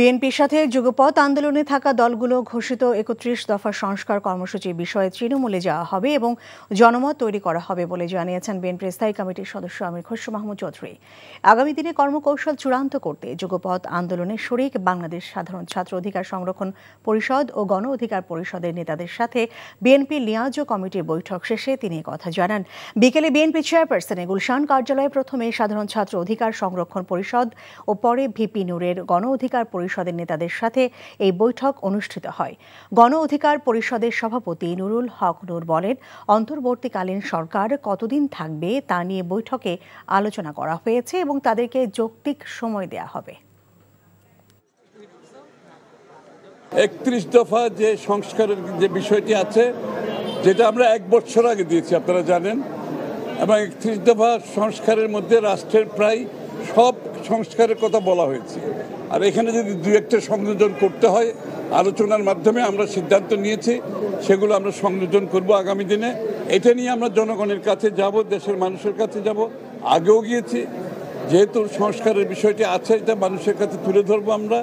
বিএনপির সাথে যুগপৎ আন্দোলনে থাকা দলগুলো ঘোষিত ৩১ দফা সংস্কার কর্মসূচির বিষয়ে তৃণমূলে যাওয়া হবে এবং জনমত তৈরি করা হবে বলে জানিয়েছেন বিএনপির স্থায়ী কমিটির সদস্য আমির খসরু মাহমুদ চৌধুরী। আগামী দিনে কর্মকৌশল চূড়ান্ত করতে যুগপৎ আন্দোলনে শরিক বাংলাদেশ সাধারণ ছাত্র অধিকার সংরক্ষণ পরিষদ ও গণ অধিকার পরিষদের নেতাদের সাথে বিএনপি লিয়াজ কমিটির বৈঠক শেষে তিনি কথা জানান। বিকেলে বিএনপি চেয়ারপারসনের গুলশান কার্যালয়ে প্রথমে সাধারণ ছাত্র অধিকার সংরক্ষণ পরিষদ ও পরে ভিপি নূরের গণ অধিকার পরিষদের নেতাদের সাথে এই বৈঠক অনুষ্ঠিত হয়। গণ অধিকার পরিষদের সভাপতি নুরুল হক নূর বলেন, অন্তর্বর্তীকালীন সরকার কতদিন থাকবে তা নিয়ে বৈঠকে আলোচনা করা হয়েছে এবং তাদেরকে যৌক্তিক সময় দেয়া হবে। ৩১ দফা যে সংস্কারের যে বিষয়টি আছে, যেটা আমরা ১ বছর আগে দিয়েছি আপনারা জানেন, এবং ৩১ দফা সংস্কারের মধ্যে রাষ্ট্রের প্রায় সব সংস্কারের কথা বলা হয়েছে। আর এখানে যদি দু একটা সংযোজন করতে হয়, আলোচনার মাধ্যমে আমরা সিদ্ধান্ত নিয়েছি সেগুলো আমরা সংযোজন করব আগামী দিনে। এটা নিয়ে আমরা জনগণের কাছে যাব, দেশের মানুষের কাছে যাব, আগেও গিয়েছি। যেহেতু সংস্কারের বিষয়টি আছে, এটা মানুষের কাছে তুলে ধরবো আমরা।